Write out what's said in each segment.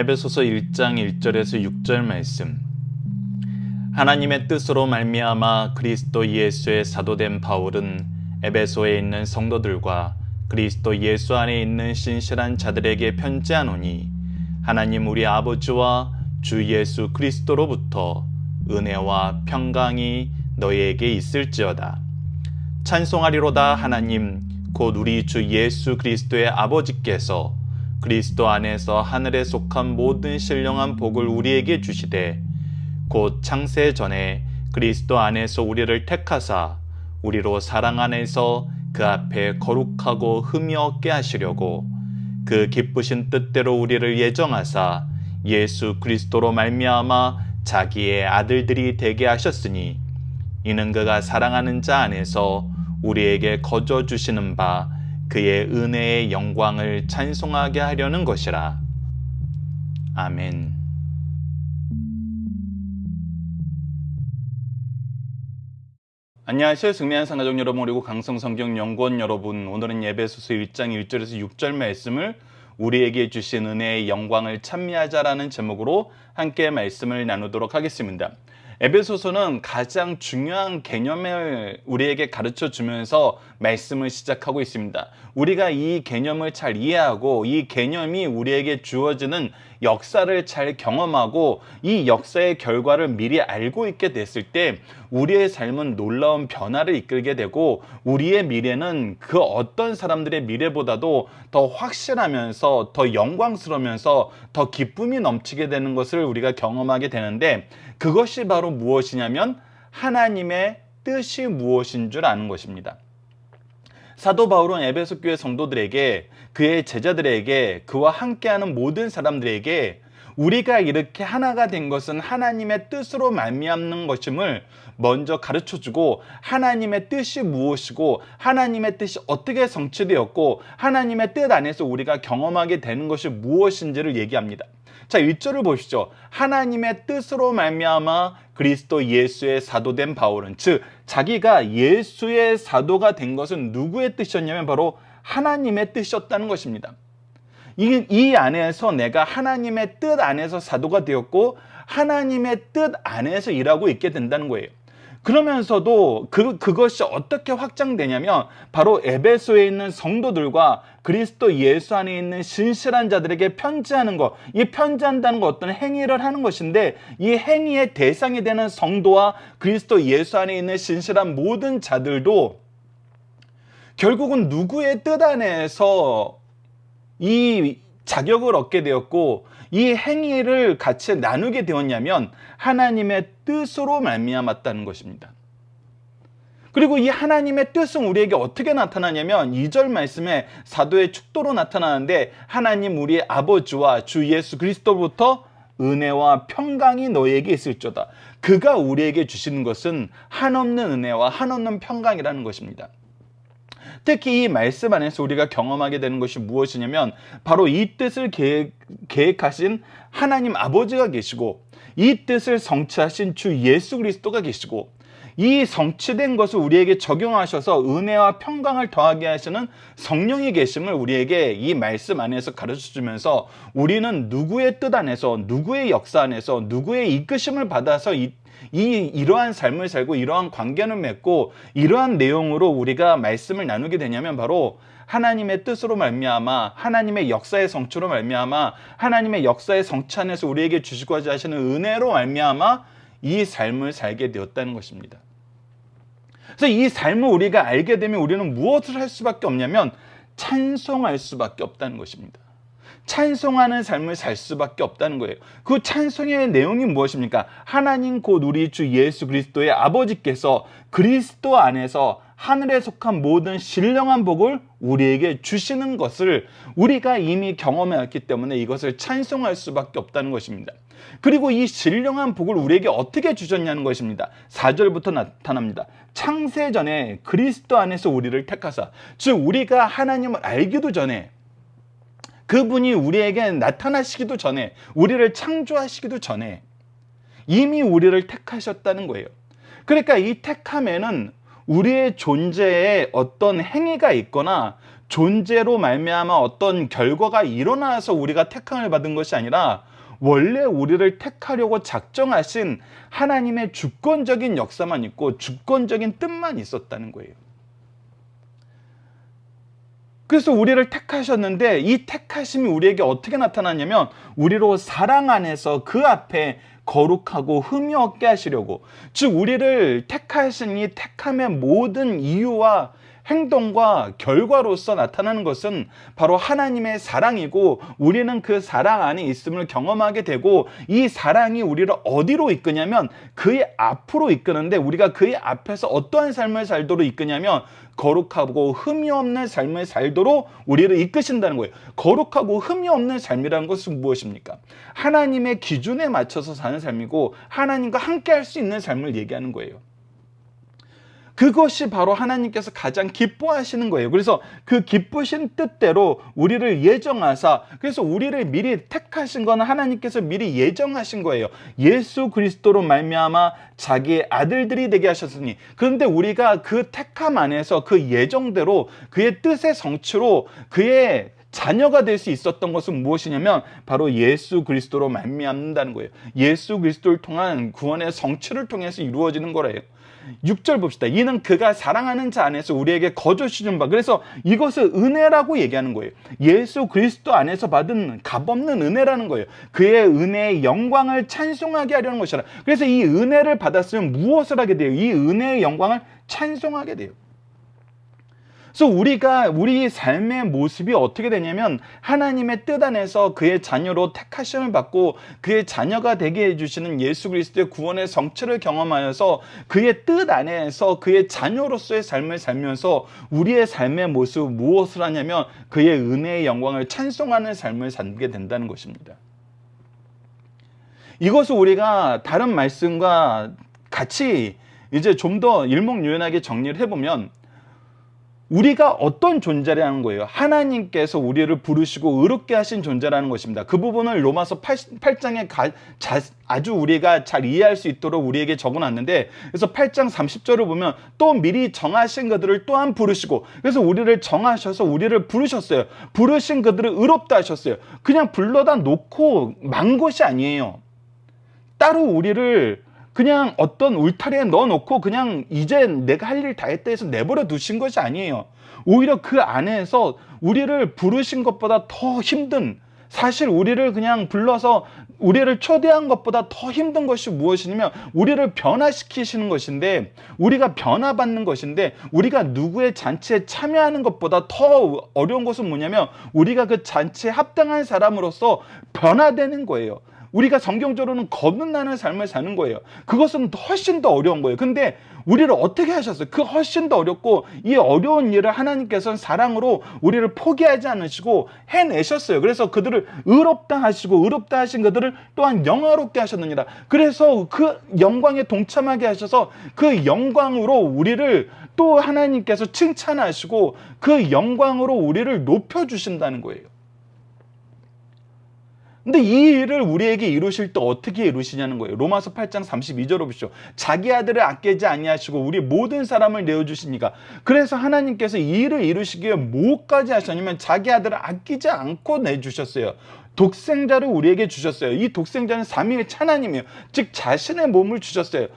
에베소서 1장 1절에서 6절 말씀. 하나님의 뜻으로 말미암아 그리스도 예수의 사도된 바울은 에베소에 있는 성도들과 그리스도 예수 안에 있는 신실한 자들에게 편지하노니, 하나님 우리 아버지와 주 예수 그리스도로부터 은혜와 평강이 너희에게 있을지어다. 찬송하리로다. 하나님 곧 우리 주 예수 그리스도의 아버지께서 그리스도 안에서 하늘에 속한 모든 신령한 복을 우리에게 주시되, 곧 창세 전에 그리스도 안에서 우리를 택하사 우리로 사랑 안에서 그 앞에 거룩하고 흠이 없게 하시려고 그 기쁘신 뜻대로 우리를 예정하사 예수 그리스도로 말미암아 자기의 아들들이 되게 하셨으니, 이는 그가 사랑하는 자 안에서 우리에게 거저 주시는 바 그의 은혜의 영광을 찬송하게 하려는 것이라. 아멘. 안녕하세요. 승리한 상가족 여러분, 그리고 강성성경연구원 여러분. 오늘은 에베소서 1장 1절에서 6절 말씀을 우리에게 주신 은혜의 영광을 찬미하자라는 제목으로 함께 말씀을 나누도록 하겠습니다. 에베소서는 가장 중요한 개념을 우리에게 가르쳐 주면서 말씀을 시작하고 있습니다. 우리가 이 개념을 잘 이해하고 이 개념이 우리에게 주어지는 역사를 잘 경험하고 이 역사의 결과를 미리 알고 있게 됐을 때 우리의 삶은 놀라운 변화를 이끌게 되고, 우리의 미래는 그 어떤 사람들의 미래보다도 더 확실하면서 더 영광스러우면서 더 기쁨이 넘치게 되는 것을 우리가 경험하게 되는데, 그것이 바로 무엇이냐면 하나님의 뜻이 무엇인 줄 아는 것입니다. 사도 바울은 에베소 교회 성도들에게, 그의 제자들에게, 그와 함께하는 모든 사람들에게 우리가 이렇게 하나가 된 것은 하나님의 뜻으로 말미암는 것임을 먼저 가르쳐주고, 하나님의 뜻이 무엇이고 하나님의 뜻이 어떻게 성취되었고 하나님의 뜻 안에서 우리가 경험하게 되는 것이 무엇인지를 얘기합니다. 자, 1절을 보시죠. 하나님의 뜻으로 말미암아 그리스도 예수의 사도된 바울은, 즉 자기가 예수의 사도가 된 것은 누구의 뜻이었냐면 바로 하나님의 뜻이었다는 것입니다. 이 안에서 내가 하나님의 뜻 안에서 사도가 되었고 하나님의 뜻 안에서 일하고 있게 된다는 거예요. 그러면서도 그것이 어떻게 확장되냐면 바로 에베소에 있는 성도들과 그리스도 예수 안에 있는 신실한 자들에게 편지하는 것, 이 편지한다는 것 어떤 행위를 하는 것인데, 이 행위의 대상이 되는 성도와 그리스도 예수 안에 있는 신실한 모든 자들도 결국은 누구의 뜻 안에서 이 자격을 얻게 되었고 이 행위를 같이 나누게 되었냐면 하나님의 뜻으로 말미암았다는 것입니다. 그리고 이 하나님의 뜻은 우리에게 어떻게 나타나냐면 2절 말씀에 사도의 축도로 나타나는데, 하나님 우리 아버지와 주 예수 그리스도로부터 은혜와 평강이 너희에게 있을지어다. 그가 우리에게 주시는 것은 한없는 은혜와 한없는 평강이라는 것입니다. 특히 이 말씀 안에서 우리가 경험하게 되는 것이 무엇이냐면 바로 이 뜻을 계획하신 하나님 아버지가 계시고, 이 뜻을 성취하신 주 예수 그리스도가 계시고, 이 성취된 것을 우리에게 적용하셔서 은혜와 평강을 더하게 하시는 성령이 계심을 우리에게 이 말씀 안에서 가르쳐주면서, 우리는 누구의 뜻 안에서, 누구의 역사 안에서, 누구의 이끄심을 받아서 이러한 삶을 살고 이러한 관계를 맺고 이러한 내용으로 우리가 말씀을 나누게 되냐면 바로 하나님의 뜻으로 말미암아 하나님의 역사의 성취로 말미암아 하나님의 역사의 성취 안에서 우리에게 주시고자 하시는 은혜로 말미암아 이 삶을 살게 되었다는 것입니다. 그래서 이 삶을 우리가 알게 되면 우리는 무엇을 할 수밖에 없냐면 찬송할 수밖에 없다는 것입니다. 찬송하는 삶을 살 수밖에 없다는 거예요. 그 찬송의 내용이 무엇입니까? 하나님 곧 우리 주 예수 그리스도의 아버지께서 그리스도 안에서 하늘에 속한 모든 신령한 복을 우리에게 주시는 것을 우리가 이미 경험했기 때문에 이것을 찬송할 수밖에 없다는 것입니다. 그리고 이 신령한 복을 우리에게 어떻게 주셨냐는 것입니다. 4절부터 나타납니다. 창세 전에 그리스도 안에서 우리를 택하사, 즉 우리가 하나님을 알기도 전에, 그분이 우리에게 나타나시기도 전에, 우리를 창조하시기도 전에 이미 우리를 택하셨다는 거예요. 그러니까 이 택함에는 우리의 존재에 어떤 행위가 있거나 존재로 말미암아 어떤 결과가 일어나서 우리가 택함을 받은 것이 아니라 원래 우리를 택하려고 작정하신 하나님의 주권적인 역사만 있고 주권적인 뜻만 있었다는 거예요. 그래서 우리를 택하셨는데 이 택하심이 우리에게 어떻게 나타나냐면 우리로 사랑 안에서 그 앞에 거룩하고 흠이 없게 하시려고, 즉 우리를 택하신 이 택함의 모든 이유와 행동과 결과로서 나타나는 것은 바로 하나님의 사랑이고, 우리는 그 사랑 안에 있음을 경험하게 되고, 이 사랑이 우리를 어디로 이끄냐면 그의 앞으로 이끄는데, 우리가 그의 앞에서 어떠한 삶을 살도록 이끄냐면 거룩하고 흠이 없는 삶을 살도록 우리를 이끄신다는 거예요. 거룩하고 흠이 없는 삶이라는 것은 무엇입니까? 하나님의 기준에 맞춰서 사는 삶이고 하나님과 함께 할 수 있는 삶을 얘기하는 거예요. 그것이 바로 하나님께서 가장 기뻐하시는 거예요. 그래서 그 기쁘신 뜻대로 우리를 예정하사, 그래서 우리를 미리 택하신 건 하나님께서 미리 예정하신 거예요. 예수 그리스도로 말미암아 자기의 아들들이 되게 하셨으니. 그런데 우리가 그 택함 안에서 그 예정대로 그의 뜻의 성취로 그의 자녀가 될 수 있었던 것은 무엇이냐면 바로 예수 그리스도로 말미암는다는 거예요. 예수 그리스도를 통한 구원의 성취를 통해서 이루어지는 거래요. 6절 봅시다. 이는 그가 사랑하는 자 안에서 우리에게 거저 주신 바. 그래서 이것을 은혜라고 얘기하는 거예요. 예수 그리스도 안에서 받은 값없는 은혜라는 거예요. 그의 은혜의 영광을 찬송하게 하려는 것이라. 그래서 이 은혜를 받았으면 무엇을 하게 돼요? 이 은혜의 영광을 찬송하게 돼요. 그래서 우리 삶의 모습이 어떻게 되냐면 하나님의 뜻 안에서 그의 자녀로 택하심을 받고 그의 자녀가 되게 해주시는 예수 그리스도의 구원의 성취를 경험하여서 그의 뜻 안에서 그의 자녀로서의 삶을 살면서 우리의 삶의 모습 무엇을 하냐면 그의 은혜의 영광을 찬송하는 삶을 살게 된다는 것입니다. 이것을 우리가 다른 말씀과 같이 이제 좀 더 일목요연하게 정리를 해보면 우리가 어떤 존재라는 거예요? 하나님께서 우리를 부르시고 의롭게 하신 존재라는 것입니다. 그 부분을 로마서 8장에 아주 우리가 잘 이해할 수 있도록 우리에게 적어놨는데, 그래서 8장 30절을 보면 또 미리 정하신 그들을 또한 부르시고, 그래서 우리를 정하셔서 우리를 부르셨어요. 부르신 그들을 의롭다 하셨어요. 그냥 불러다 놓고 만 것이 아니에요. 따로 우리를 그냥 어떤 울타리에 넣어놓고 그냥 이제 내가 할 일 다 했다 해서 내버려 두신 것이 아니에요. 오히려 그 안에서 우리를 부르신 것보다 더 힘든, 사실 우리를 그냥 불러서 우리를 초대한 것보다 더 힘든 것이 무엇이냐면 우리를 변화시키시는 것인데, 우리가 변화받는 것인데, 우리가 누구의 잔치에 참여하는 것보다 더 어려운 것은 뭐냐면 우리가 그 잔치에 합당한 사람으로서 변화되는 거예요. 우리가 성경적으로는 거듭나는 삶을 사는 거예요. 그것은 훨씬 더 어려운 거예요. 근데 우리를 어떻게 하셨어요? 그 훨씬 더 어렵고 이 어려운 일을 하나님께서는 사랑으로 우리를 포기하지 않으시고 해내셨어요. 그래서 그들을 의롭다 하시고 의롭다 하신 그들을 또한 영화롭게 하셨느니라. 그래서 그 영광에 동참하게 하셔서 그 영광으로 우리를 또 하나님께서 칭찬하시고 그 영광으로 우리를 높여주신다는 거예요. 근데 이 일을 우리에게 이루실 때 어떻게 이루시냐는 거예요. 로마서 8장 32절을 보시죠. 자기 아들을 아끼지 아니하시고 우리 모든 사람을 내어주시니까. 그래서 하나님께서 이 일을 이루시기에 뭐까지 하셨냐면 자기 아들을 아끼지 않고 내주셨어요. 독생자를 우리에게 주셨어요. 이 독생자는 삼위일체 하나님이에요. 즉 자신의 몸을 주셨어요.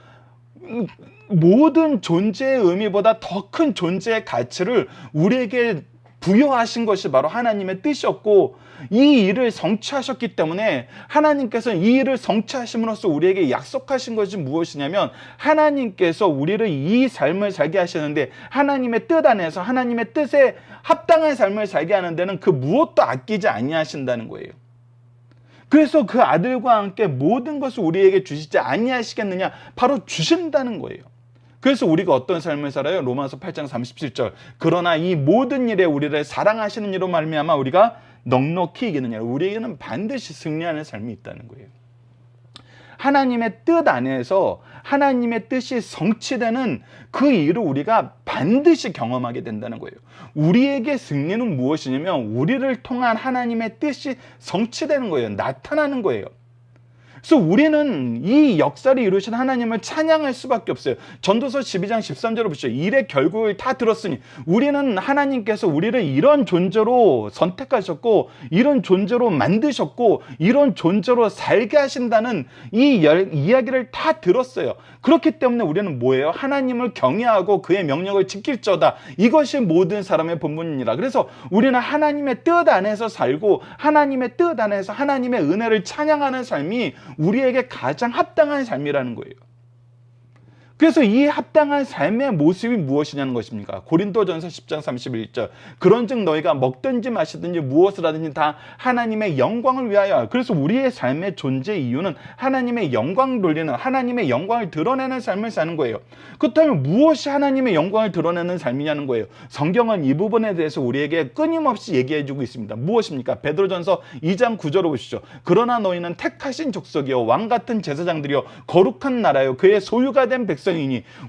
모든 존재의 의미보다 더 큰 존재의 가치를 우리에게 부여하신 것이 바로 하나님의 뜻이었고, 이 일을 성취하셨기 때문에 하나님께서는 이 일을 성취하심으로써 우리에게 약속하신 것이 무엇이냐면 하나님께서 우리를 이 삶을 살게 하시는데, 하나님의 뜻 안에서 하나님의 뜻에 합당한 삶을 살게 하는 데는 그 무엇도 아끼지 아니하신다는 거예요. 그래서 그 아들과 함께 모든 것을 우리에게 주시지 아니하시겠느냐, 바로 주신다는 거예요. 그래서 우리가 어떤 삶을 살아요? 로마서 8장 37절. 그러나 이 모든 일에 우리를 사랑하시는 이로 말미암아 우리가 넉넉히 이기느냐. 우리에게는 반드시 승리하는 삶이 있다는 거예요. 하나님의 뜻 안에서 하나님의 뜻이 성취되는 그 일을 우리가 반드시 경험하게 된다는 거예요. 우리에게 승리는 무엇이냐면 우리를 통한 하나님의 뜻이 성취되는 거예요. 나타나는 거예요. 그래서 우리는 이 역사를 이루신 하나님을 찬양할 수밖에 없어요. 전도서 12장 13절을 보시죠. 일의 결국을 다 들었으니 우리는 하나님께서 우리를 이런 존재로 선택하셨고 이런 존재로 만드셨고 이런 존재로 살게 하신다는 이 이야기를 다 들었어요. 그렇기 때문에 우리는 뭐예요? 하나님을 경외하고 그의 명령을 지킬저다. 이것이 모든 사람의 본분이니라. 그래서 우리는 하나님의 뜻 안에서 살고 하나님의 뜻 안에서 하나님의 은혜를 찬양하는 삶이 우리에게 가장 합당한 삶이라는 거예요. 그래서 이 합당한 삶의 모습이 무엇이냐는 것입니까? 고린도전서 10장 31절 그런즉 너희가 먹든지 마시든지 무엇을 하든지 다 하나님의 영광을 위하여. 그래서 우리의 삶의 존재 이유는 하나님의 영광을 돌리는, 하나님의 영광을 드러내는 삶을 사는 거예요. 그렇다면 무엇이 하나님의 영광을 드러내는 삶이냐는 거예요. 성경은 이 부분에 대해서 우리에게 끊임없이 얘기해주고 있습니다. 무엇입니까? 베드로전서 2장 9절을 보시죠. 그러나 너희는 택하신 족속이요 왕같은 제사장들이요 거룩한 나라요 그의 소유가 된 백성이니.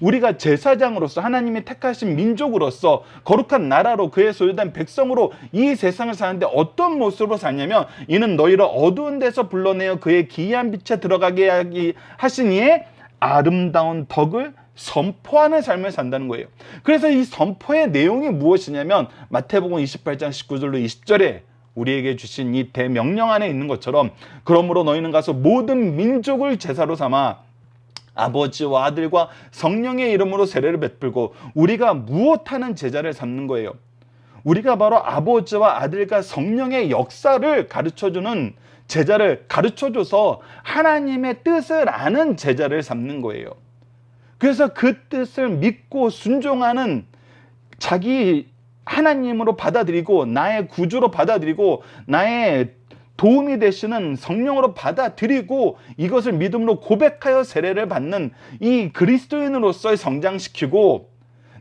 우리가 제사장으로서 하나님의 택하신 민족으로서 거룩한 나라로 그의 소유된 백성으로 이 세상을 사는데 어떤 모습으로 사냐면 이는 너희를 어두운 데서 불러내어 그의 기이한 빛에 들어가게 하시니에 아름다운 덕을 선포하는 삶을 산다는 거예요. 그래서 이 선포의 내용이 무엇이냐면 마태복음 28장 19절로 20절에 우리에게 주신 이 대명령 안에 있는 것처럼 그러므로 너희는 가서 모든 민족을 제사로 삼아 아버지와 아들과 성령의 이름으로 세례를 베풀고. 우리가 무엇하는 제자를 삼는 거예요? 우리가 바로 아버지와 아들과 성령의 역사를 가르쳐주는 제자를 가르쳐줘서 하나님의 뜻을 아는 제자를 삼는 거예요. 그래서 그 뜻을 믿고 순종하는 자기 하나님으로 받아들이고 나의 구주로 받아들이고 나의 도움이 되시는 성령으로 받아들이고 이것을 믿음으로 고백하여 세례를 받는 이 그리스도인으로서 성장시키고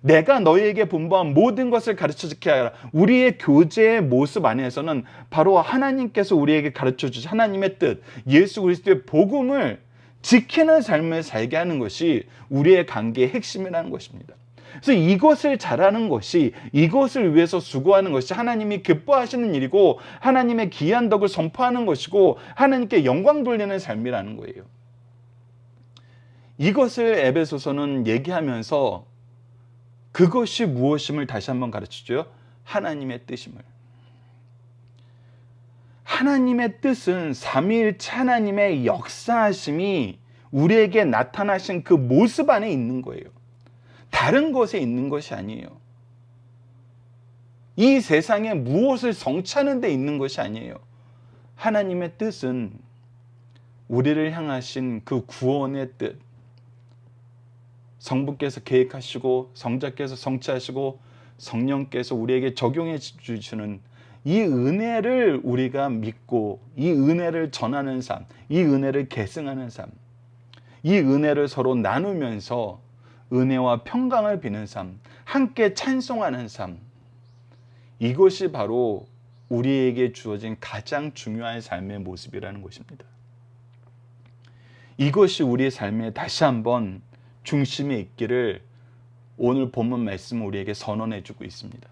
내가 너희에게 분부한 모든 것을 가르쳐 지켜야 하라. 우리의 교제의 모습 안에서는 바로 하나님께서 우리에게 가르쳐 주신 하나님의 뜻, 예수 그리스도의 복음을 지키는 삶을 살게 하는 것이 우리의 관계의 핵심이라는 것입니다. 그래서 이것을 잘하는 것이, 이것을 위해서 수고하는 것이 하나님이 기뻐하시는 일이고 하나님의 귀한 덕을 선포하는 것이고 하나님께 영광 돌리는 삶이라는 거예요. 이것을 에베소서는 얘기하면서 그것이 무엇임을 다시 한번 가르치죠. 하나님의 뜻임을. 하나님의 뜻은 삼위일체 하나님의 역사하심이 우리에게 나타나신 그 모습 안에 있는 거예요. 다른 것에 있는 것이 아니에요. 이 세상에 무엇을 성취하는 데 있는 것이 아니에요. 하나님의 뜻은 우리를 향하신 그 구원의 뜻, 성부께서 계획하시고 성자께서 성취하시고 성령께서 우리에게 적용해 주시는 이 은혜를 우리가 믿고 이 은혜를 전하는 삶, 이 은혜를 계승하는 삶, 이 은혜를 서로 나누면서 은혜와 평강을 비는 삶, 함께 찬송하는 삶, 이것이 바로 우리에게 주어진 가장 중요한 삶의 모습이라는 것입니다. 이것이 우리의 삶에 다시 한번 중심에 있기를 오늘 본문 말씀은 우리에게 선언해 주고 있습니다.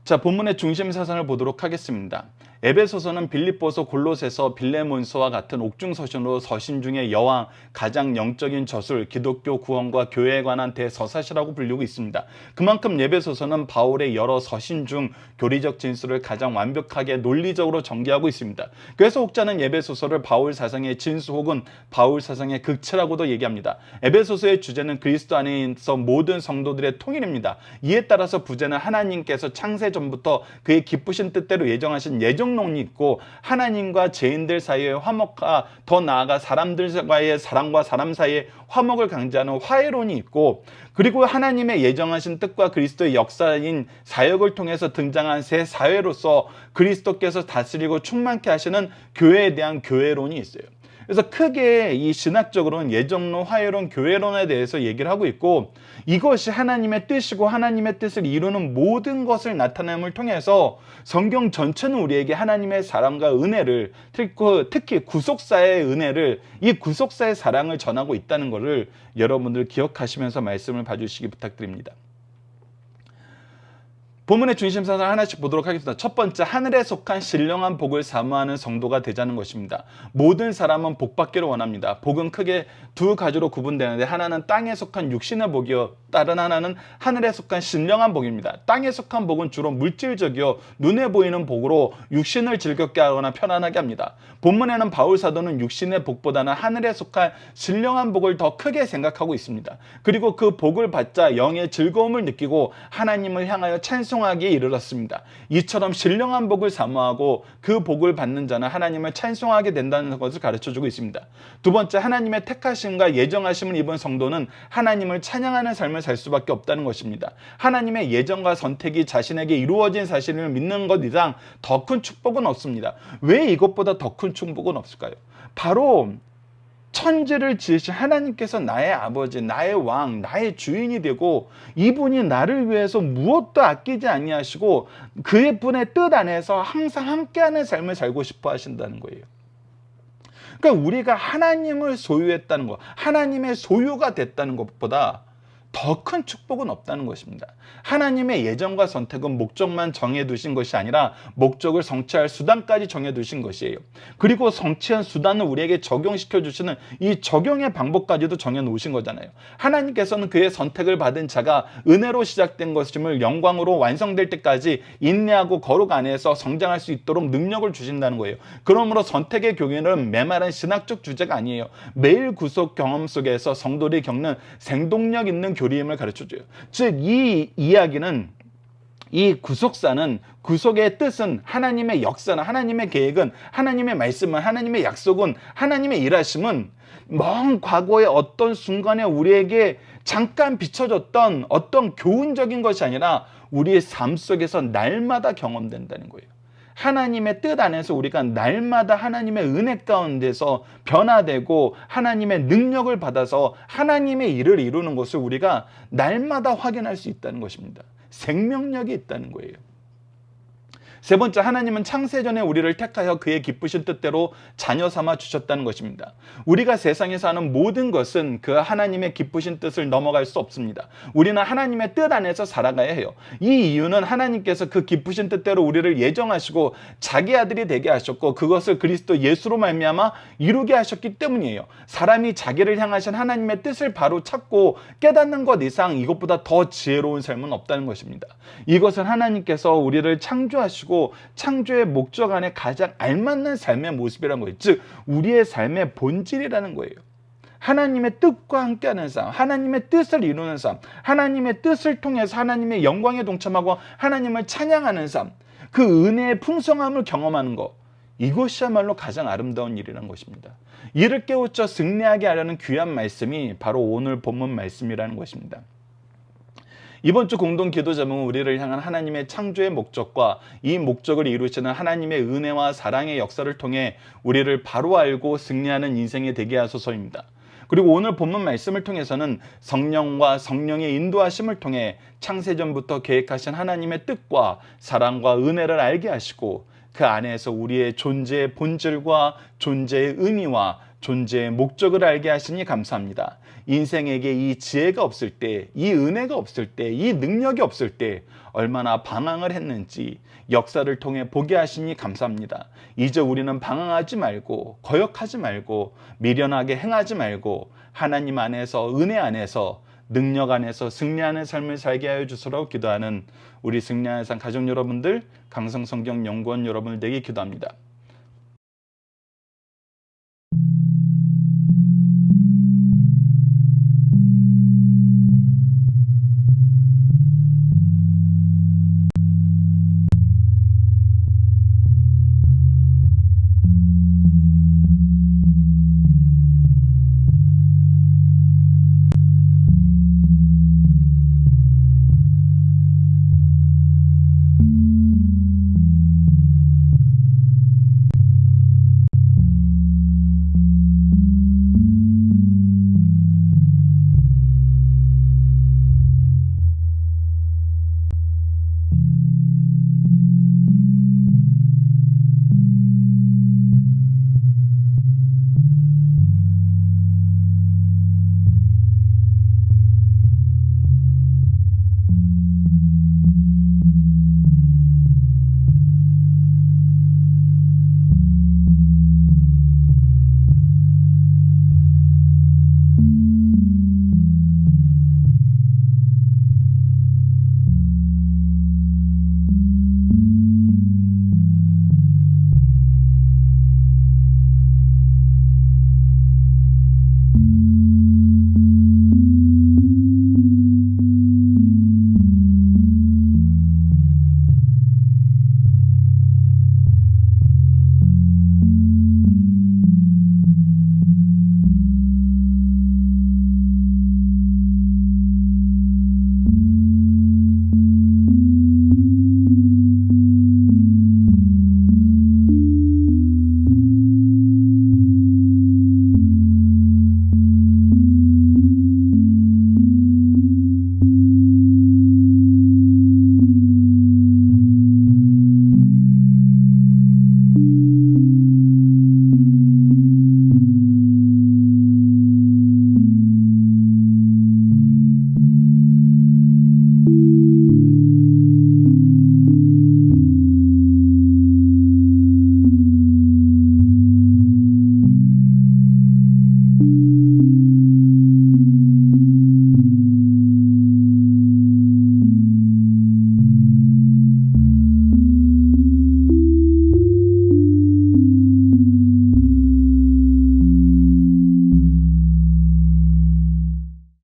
자, 본문의 중심 사상을 보도록 하겠습니다. 에베소서는 빌립보서, 골로새서, 빌레몬서와 같은 옥중 서신으로 서신 중에 여왕, 가장 영적인 저술, 기독교 구원과 교회에 관한 대서사시라고 불리고 있습니다. 그만큼 에베소서는 바울의 여러 서신 중 교리적 진술을 가장 완벽하게 논리적으로 전개하고 있습니다. 그래서 혹자는 에베소서를 바울 사상의 진수 혹은 바울 사상의 극치라고도 얘기합니다. 에베소서의 주제는 그리스도 안에서 모든 성도들의 통일입니다. 이에 따라서 부제는 하나님께서 창세 전부터 그의 기쁘신 뜻대로 예정하신 예정론이 있고 하나님과 죄인들 사이의 화목과 더 나아가 사람들과의 사람과 사람 사이의 화목을 강조하는 화해론이 있고 그리고 하나님의 예정하신 뜻과 그리스도의 역사인 사역을 통해서 등장한 새 사회로서 그리스도께서 다스리고 충만케 하시는 교회에 대한 교회론이 있어요. 그래서 크게 이 신학적으로는 예정론, 화해론, 교회론에 대해서 얘기를 하고 있고 이것이 하나님의 뜻이고 하나님의 뜻을 이루는 모든 것을 나타냄을 통해서 성경 전체는 우리에게 하나님의 사랑과 은혜를 특히 구속사의 은혜를 이 구속사의 사랑을 전하고 있다는 것을 여러분들 기억하시면서 말씀을 봐주시기 부탁드립니다. 본문의 중심사를 하나씩 보도록 하겠습니다. 첫 번째, 하늘에 속한 신령한 복을 사모하는 성도가 되자는 것입니다. 모든 사람은 복 받기를 원합니다. 복은 크게 두 가지로 구분되는데, 하나는 땅에 속한 육신의 복이요, 다른 하나는 하늘에 속한 신령한 복입니다. 땅에 속한 복은 주로 물질적이요, 눈에 보이는 복으로 육신을 즐겁게 하거나 편안하게 합니다. 본문에는 바울 사도는 육신의 복보다는 하늘에 속한 신령한 복을 더 크게 생각하고 있습니다. 그리고 그 복을 받자 영의 즐거움을 느끼고 하나님을 향하여 찬송하기에 이르렀습니다. 이처럼 신령한 복을 사모하고 그 복을 받는 자는 하나님을 찬송하게 된다는 것을 가르쳐주고 있습니다. 두 번째, 하나님의 택하심과 예정하심을 입은 성도는 하나님을 찬양하는 삶을 살 수밖에 없다는 것입니다. 하나님의 예정과 선택이 자신에게 이루어진 사실을 믿는 것 이상 더 큰 축복은 없습니다. 왜 이것보다 더 큰 축복은 없을까요? 바로 천지를 지으신 하나님께서 나의 아버지, 나의 왕, 나의 주인이 되고, 이분이 나를 위해서 무엇도 아끼지 아니하시고 그의 분의 뜻 안에서 항상 함께하는 삶을 살고 싶어 하신다는 거예요. 그러니까 우리가 하나님을 소유했다는 것, 하나님의 소유가 됐다는 것보다 더 큰 축복은 없다는 것입니다. 하나님의 예정과 선택은 목적만 정해두신 것이 아니라 목적을 성취할 수단까지 정해두신 것이에요. 그리고 성취한 수단을 우리에게 적용시켜 주시는 이 적용의 방법까지도 정해놓으신 거잖아요. 하나님께서는 그의 선택을 받은 자가 은혜로 시작된 것임을 영광으로 완성될 때까지 인내하고 거룩 안에서 성장할 수 있도록 능력을 주신다는 거예요. 그러므로 선택의 교훈은 메마른 신학적 주제가 아니에요. 매일 구속 경험 속에서 성도들이 겪는 생동력 있는 교리임을 가르쳐줘요. 즉, 이 이야기는, 이 구속사는, 구속의 뜻은, 하나님의 역사는, 하나님의 계획은, 하나님의 말씀은, 하나님의 약속은, 하나님의 일하심은 먼 과거의 어떤 순간에 우리에게 잠깐 비춰졌던 어떤 교훈적인 것이 아니라 우리의 삶 속에서 날마다 경험된다는 거예요. 하나님의 뜻 안에서 우리가 날마다 하나님의 은혜 가운데서 변화되고 하나님의 능력을 받아서 하나님의 일을 이루는 것을 우리가 날마다 확인할 수 있다는 것입니다. 생명력이 있다는 거예요. 세 번째, 하나님은 창세전에 우리를 택하여 그의 기쁘신 뜻대로 자녀 삼아 주셨다는 것입니다. 우리가 세상에서 하는 모든 것은 그 하나님의 기쁘신 뜻을 넘어갈 수 없습니다. 우리는 하나님의 뜻 안에서 살아가야 해요. 이 이유는 하나님께서 그 기쁘신 뜻대로 우리를 예정하시고 자기 아들이 되게 하셨고, 그것을 그리스도 예수로 말미암아 이루게 하셨기 때문이에요. 사람이 자기를 향하신 하나님의 뜻을 바로 찾고 깨닫는 것 이상 이것보다 더 지혜로운 삶은 없다는 것입니다. 이것은 하나님께서 우리를 창조하시고 창조의 목적 안에 가장 알맞는 삶의 모습이라는 거예요. 즉, 우리의 삶의 본질이라는 거예요. 하나님의 뜻과 함께하는 삶, 하나님의 뜻을 이루는 삶, 하나님의 뜻을 통해서 하나님의 영광에 동참하고 하나님을 찬양하는 삶, 그 은혜의 풍성함을 경험하는 것, 이것이야말로 가장 아름다운 일이라는 것입니다. 이를 깨우쳐 승리하게 하려는 귀한 말씀이 바로 오늘 본문 말씀이라는 것입니다. 이번 주 공동 기도 제목은 우리를 향한 하나님의 창조의 목적과 이 목적을 이루시는 하나님의 은혜와 사랑의 역사를 통해 우리를 바로 알고 승리하는 인생이 되게 하소서입니다. 그리고 오늘 본문 말씀을 통해서는 성령과 성령의 인도하심을 통해 창세전부터 계획하신 하나님의 뜻과 사랑과 은혜를 알게 하시고, 그 안에서 우리의 존재의 본질과 존재의 의미와 존재의 목적을 알게 하시니 감사합니다. 인생에게 이 지혜가 없을 때, 이 은혜가 없을 때, 이 능력이 없을 때 얼마나 방황을 했는지 역사를 통해 보게 하시니 감사합니다. 이제 우리는 방황하지 말고, 거역하지 말고, 미련하게 행하지 말고 하나님 안에서, 은혜 안에서, 능력 안에서 승리하는 삶을 살게 하여 주시라고 기도하는 우리 승리하는 삶 가족 여러분들, 강성성경연구원 여러분을 되게 기도합니다.